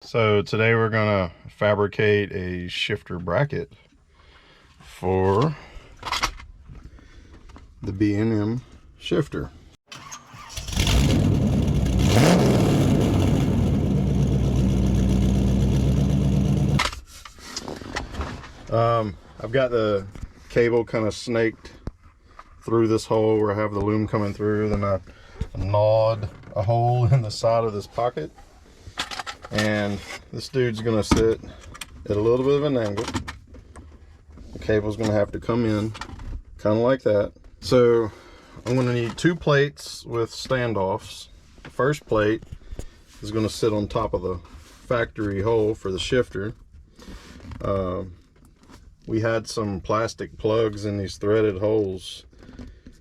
So today we're gonna fabricate a shifter bracket for the B&M shifter. I've got the cable kind of snaked through this hole where I have the loom coming through. Then I gnawed a hole in the side of this pocket. And this dude's gonna sit at a little bit of an angle. The cable's gonna have to come in kind of like that. So I'm gonna need two plates with standoffs. The first plate is gonna sit on top of the factory hole for the shifter. We had some plastic plugs in these threaded holes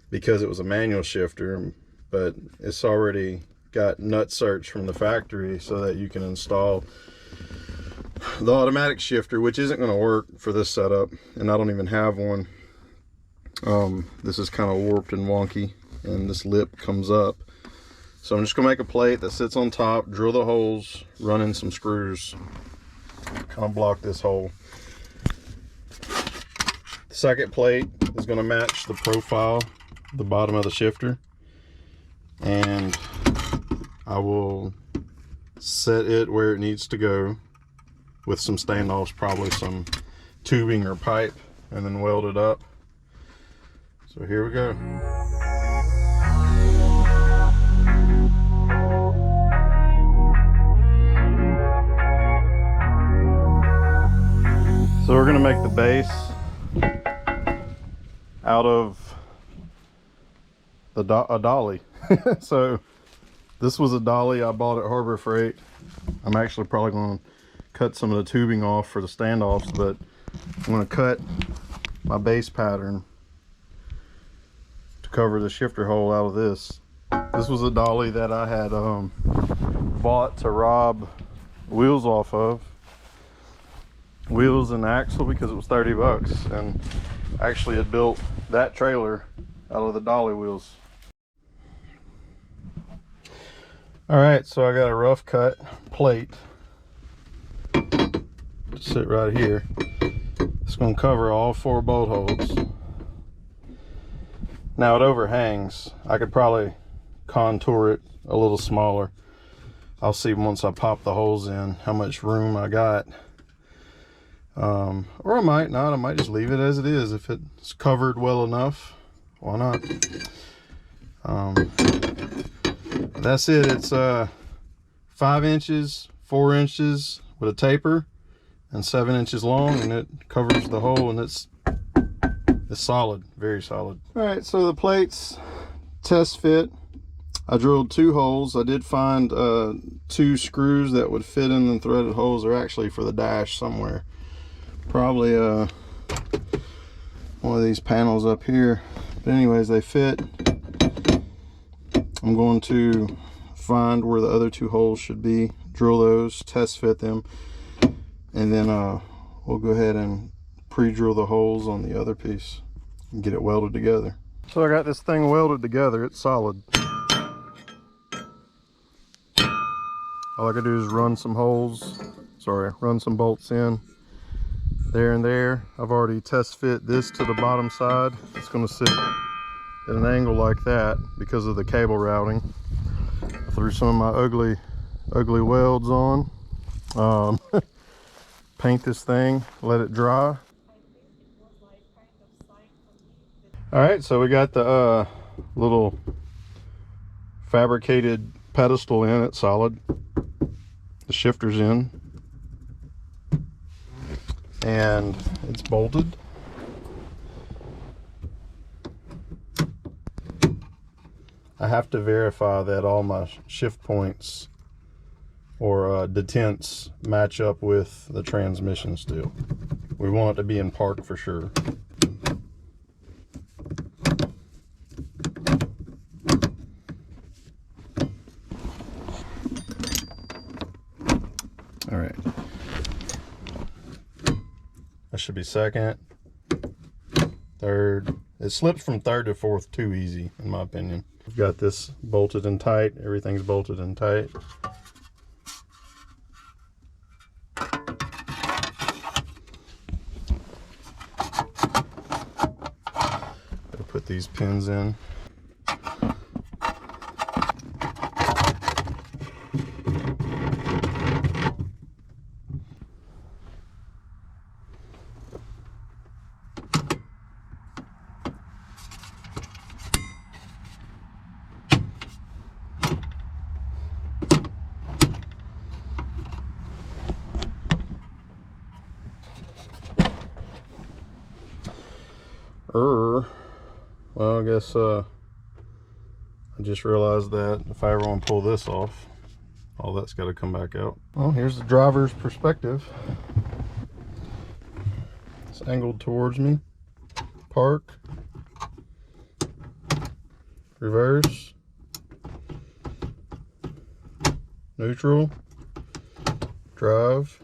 because it was a manual shifter, but it's already got nut search from the factory so that you can install the automatic shifter, which isn't going to work for this setup, and I don't even have one. This is kind of warped and wonky, and this lip comes up. So I'm just going to make a plate that sits on top, drill the holes, run in some screws, kind of block this hole. The second plate is going to match the profile of the bottom of the shifter, and I will set it where it needs to go with some standoffs, probably some tubing or pipe, and then weld it up. So here we go. So we're gonna make the base out of a dolly. So this was a dolly I bought at Harbor Freight. I'm actually probably going to cut some of the tubing off for the standoffs, but I'm going to cut my base pattern to cover the shifter hole out of this. This was a dolly that I had bought to rob wheels off of. Wheels and axle, because it was 30 bucks, and actually it built that trailer out of the dolly wheels. All right, so I got a rough cut plate to sit right here. It's going to cover all 4 bolt holes. Now it overhangs. I could probably contour it a little smaller. I'll see once I pop the holes in how much room I got. Or I might not. I might just leave it as it is. If it's covered well enough, why not? That's it. It's 5 inches, 4 inches with a taper, and 7 inches long, and it covers the hole, and it's solid, very solid. All right, so the plates test fit. I drilled 2 holes. I did find 2 screws that would fit in the threaded holes. They're actually for the dash somewhere. Probably one of these panels up here. But anyways, they fit. I'm going to find where the other 2 holes should be, drill those, test fit them, and then we'll go ahead and pre-drill the holes on the other piece and get it welded together. So I got this thing welded together. It's solid. All I gotta do is run some bolts in there and there. I've already test fit this to the bottom side. It's going to sit at an angle like that because of the cable routing. I threw some of my ugly welds on. Paint this thing, let it dry. All right, so we got the little fabricated pedestal in. It's solid. The shifter's in, and it's bolted. I have to verify that all my shift points or detents match up with the transmission still. We want it to be in park for sure. All right. That should be second, third. It slips from third to fourth too easy, in my opinion. We've got this bolted in tight. Everything's bolted in tight. these pins in. Well, I guess I just realized that if I ever want to pull this off, all that's got to come back out. Well, here's the driver's perspective. It's angled towards me. Park. Reverse. Neutral. Drive.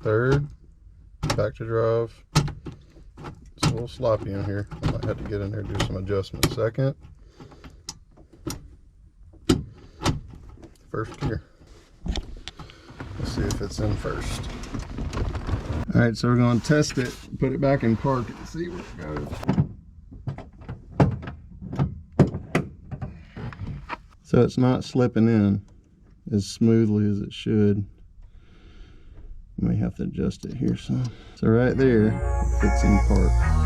Third. Back to drive. It's a little sloppy in here. I might have to get in there and do some adjustments. Second. First gear. Let's see if it's in first. Alright, so we're going to test it, put it back in park and see where it goes. So it's not slipping in as smoothly as it should. May have to adjust it here some. So right there, it's in park.